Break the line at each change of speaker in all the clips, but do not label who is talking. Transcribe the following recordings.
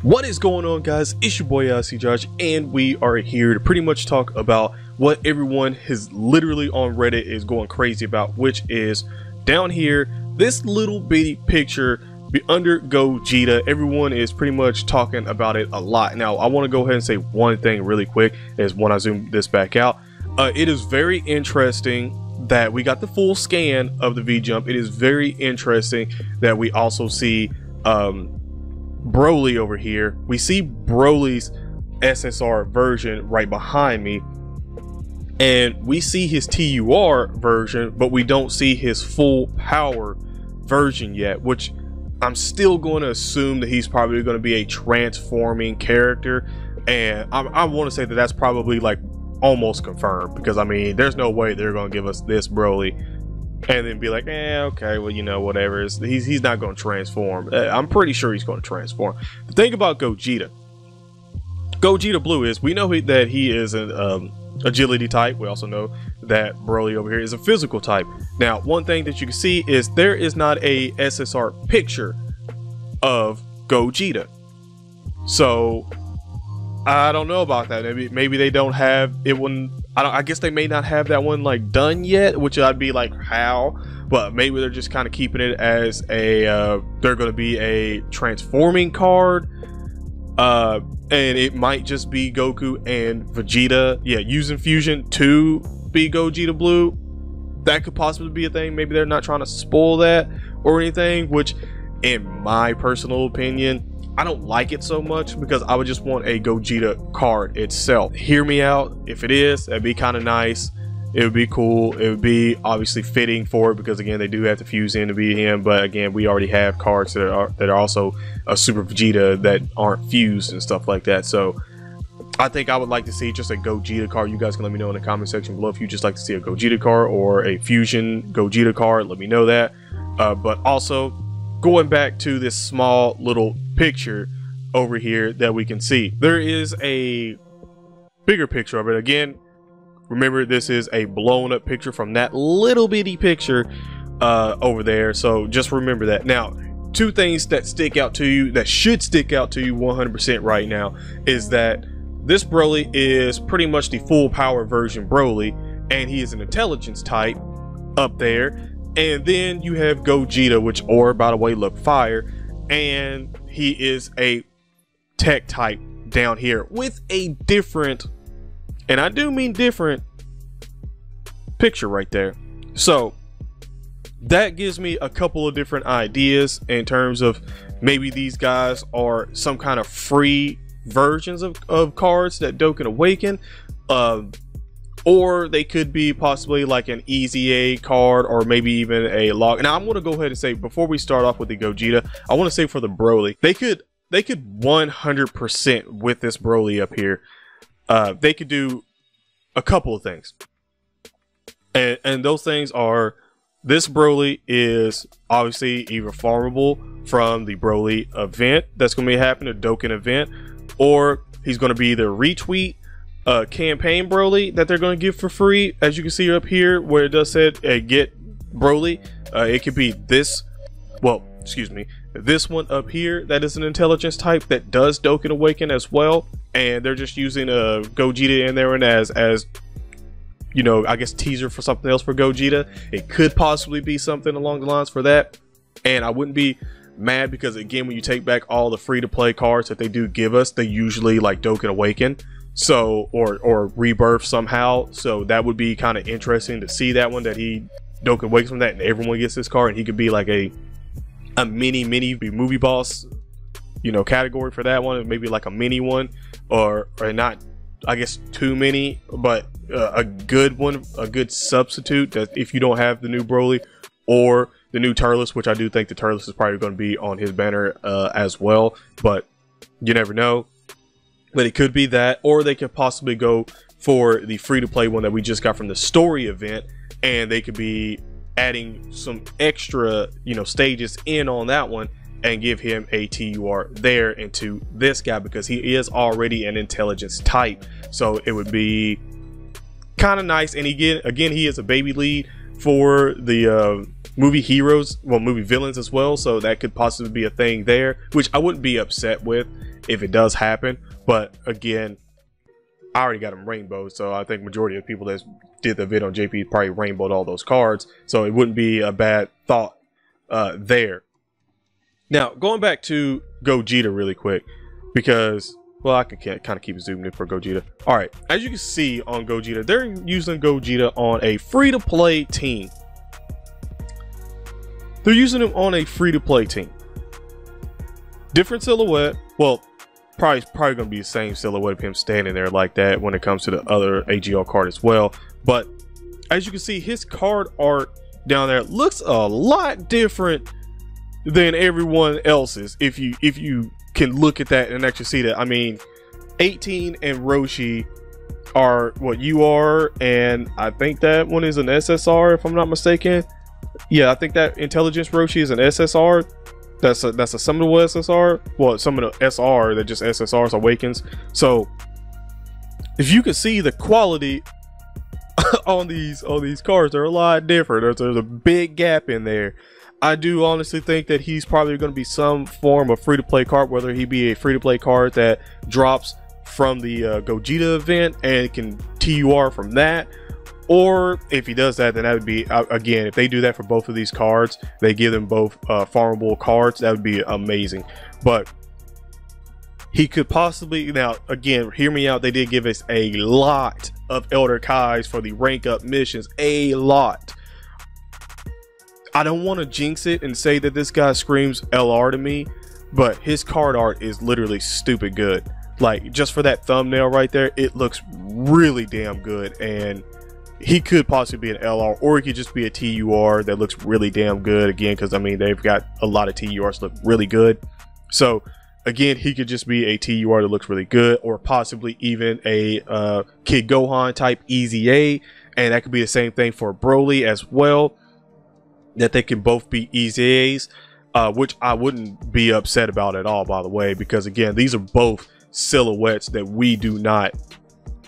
What is going on, guys? It's your boy icjosh, and we are here to pretty much talk about what everyone has literally on Reddit is going crazy about, which is down here, this little bitty picture under Gogeta. Everyone is pretty much talking about it a lot. Now, I want to go ahead and say one thing really quick is when I zoom this back out. It is very interesting that we got the full scan of the V-Jump. It is very interesting that we also see Broly over here. We see Broly's SSR version right behind me, and we see his TUR version, but we don't see his full power version yet, which I'm still going to assume that he's probably going to be a transforming character, and I want to say that that's probably like almost confirmed, because I mean there's no way they're going to give us this Broly and then be like, okay, well, you know, whatever. He's not going to transform. I'm pretty sure he's going to transform. The thing about Gogeta Blue is we know that he is an agility type. We also know that Broly over here is a physical type. Now, one thing that you can see is there is not a SSR picture of Gogeta. So I don't know about that. Maybe they don't have it one. I guess they may not have that one like done yet, which I'd be like, how? But maybe they're just kind of keeping it as a they're going to be a transforming card, and it might just be Goku and Vegeta, using fusion to be Gogeta Blue. That could possibly be a thing. Maybe they're not trying to spoil that or anything, which in my personal opinion, I don't like it so much, because I would just want a Gogeta card itself. Hear me out. If it is, that'd be kind of nice. It would be cool. It would be obviously fitting for it, because again, they do have to fuse in to be him. But again, we already have cards that are also a Super Vegeta that aren't fused and stuff like that. So I think I would like to see just a Gogeta card. You guys can let me know in the comment section below if you just like to see a Gogeta card or a fusion Gogeta card. Let me know that. But also, going back to this small little picture over here that we can see, there is a bigger picture of it. Again, remember, this is a blown up picture from that little bitty picture over there, so just remember that. Now, two things that stick out to you, that should stick out to you 100% right now, is that this Broly is pretty much the full power version Broly, and he is an intelligence type up there. And then you have Gogeta, which, or by the way, look fire, and he is a tech type down here with a different, and I do mean different, picture right there. So that gives me a couple of different ideas in terms of maybe these guys are some kind of free versions of cards that Dokkan Awaken, or they could be possibly like an Easy A card, or maybe even a log. Now, I'm going to go ahead and say, before we start off with the Gogeta, I want to say for the Broly, they could 100% with this Broly up here. They could do a couple of things, and those things are, this Broly is obviously either farmable from the Broly event that's going to be happening, the Dokkan event, or he's going to be the retweet campaign Broly that they're going to give for free. As you can see up here where it does say get Broly, it could be this, well, excuse me, this one up here that is an intelligence type that does Dokkan Awaken as well, and they're just using a Gogeta in there, and as you know, I guess teaser for something else for Gogeta. It could possibly be something along the lines for that, and I wouldn't be mad, because again, when you take back all the free to play cards that they do give us, they usually like Dokkan Awaken, so or rebirth somehow. So that would be kind of interesting to see that one, that he Dokkan Awakens from that and everyone gets this card, and he could be like a mini movie boss, you know, category for that one, maybe like a mini one, or not, I guess too many, but a good one, a good substitute, that if you don't have the new Broly or the new Turles, which I do think the Turles is probably going to be on his banner as well, but you never know. But it could be that, or they could possibly go for the free-to-play one that we just got from the story event, and they could be adding some extra, you know, stages in on that one, and give him a TUR there into this guy, because he is already an intelligence type. So it would be kind of nice. And again, he is a baby lead for the movie heroes, well, movie villains as well. So that could possibly be a thing there, which I wouldn't be upset with if it does happen. But again, I already got them rainbowed, so I think majority of people that did the vid on JP probably rainbowed all those cards, so it wouldn't be a bad thought there. Now, going back to Gogeta really quick, because, well, I can kind of keep zooming in for Gogeta. All right, as you can see on Gogeta, they're using Gogeta on a free-to-play team. They're using him on a free-to-play team. Different silhouette. Well, probably gonna be the same silhouette of him standing there like that when it comes to the other AGL card as well. But as you can see, his card art down there looks a lot different than everyone else's. If you can look at that and actually see that. I mean, 18 and Roshi are what you are, and I think that one is an SSR if I'm not mistaken. Yeah, I think that Intelligence Roshi is an SSR. That's a summonable SSR. Well, some of the SR that just SSRs awakens. So if you can see the quality on these cards, they're a lot different. There's a big gap in there. I do honestly think that he's probably going to be some form of free-to-play card, whether he be a free-to-play card that drops from the Gogeta event and can TUR from that. Or if he does that, then that would be, again, if they do that for both of these cards, they give them both farmable cards, that would be amazing. But he could possibly, now again, hear me out, they did give us a lot of Elder Kais for the rank up missions, a lot. I don't want to jinx it and say that this guy screams LR to me, but his card art is literally stupid good. Like, just for that thumbnail right there, it looks really damn good, and he could possibly be an LR, or he could just be a TUR that looks really damn good again, because I mean, they've got a lot of TURs look really good. So again, he could just be a TUR that looks really good, or possibly even a Kid Gohan type Easy A, and that could be the same thing for Broly as well, that they can both be Easy A's, which I wouldn't be upset about at all, by the way, because again, these are both silhouettes that we do not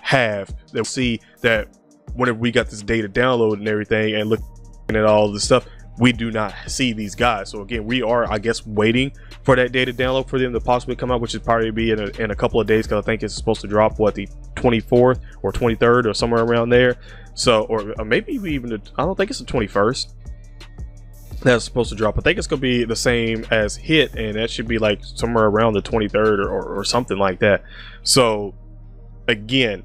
have. They'll see that whenever we got this data download and everything and looking at all this stuff, we do not see these guys. So again, we are, I guess, waiting for that data download for them to possibly come out, which is probably be in a couple of days, because I think it's supposed to drop, what, the 24th or 23rd or somewhere around there. So, or maybe even I don't think it's the 21st that's supposed to drop. I think it's gonna be the same as Hit, and that should be like somewhere around the 23rd or something like that. So again,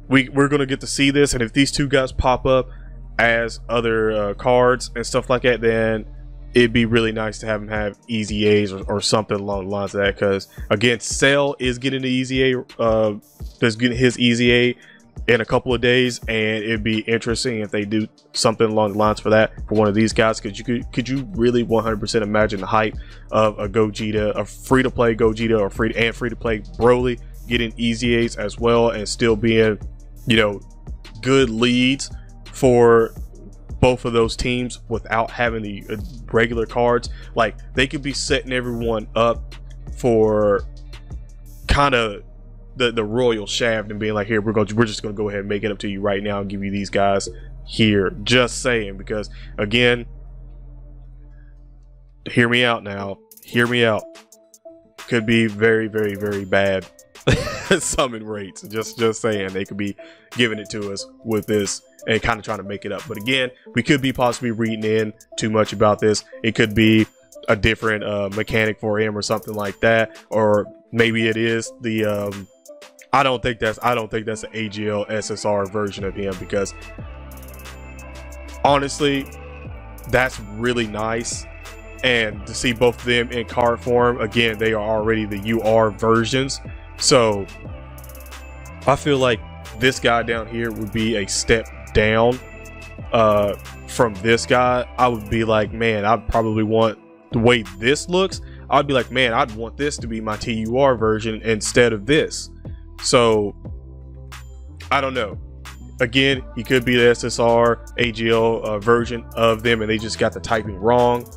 we're gonna get to see this, and if these two guys pop up as other cards and stuff like that, then it'd be really nice to have them have Easy A's or something along the lines of that. Because again, Cell is getting the Easy A, that's getting his Easy A in a couple of days, and it'd be interesting if they do something along the lines for that for one of these guys. Because could you really 100% imagine the hype of a Gogeta, a free-to-play Gogeta, or free-to-play Broly getting Easy A's as well, and still being, you know, good leads for both of those teams without having the regular cards? Like, they could be setting everyone up for kind of the royal shaft and being like, here, we're just gonna go ahead and make it up to you right now and give you these guys here. Just saying, because again, hear me out now, hear me out, could be very, very, very bad summon rates. Just saying, they could be giving it to us with this and kind of trying to make it up. But again, we could be possibly reading in too much about this. It could be a different mechanic for him or something like that, or maybe it is the I don't think that's an AGL SSR version of him, because honestly, that's really nice. And to see both of them in card form, again, they are already the UR versions. So I feel like this guy down here would be a step down from this guy. I would be like, man, I'd probably want, the way this looks, I'd be like, man, I'd want this to be my TUR version instead of this. So I don't know. Again, he could be the SSR AGL version of them, and they just got the typing wrong.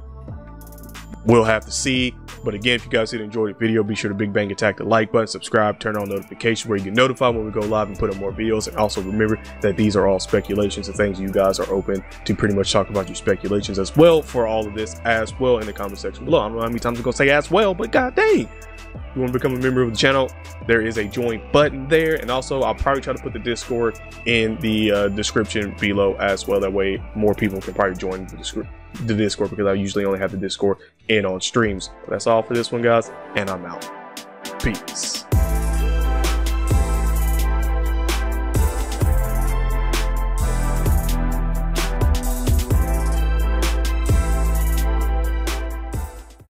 We'll have to see. But again, if you guys did enjoy the video, be sure to big bang attack the like button, subscribe, turn on notifications where you get notified when we go live and put up more videos. And also remember that these are all speculations and things you guys are open to pretty much talk about your speculations as well for all of this as well in the comment section below. I don't know how many times I'm gonna say as well, but god dang. If you want to become a member of the channel, there is a join button there. And also I'll probably try to put the Discord in the description below as well. That way more people can probably join the Discord, because I usually only have the Discord in on streams. But that's all for this one, guys, and I'm out. Peace.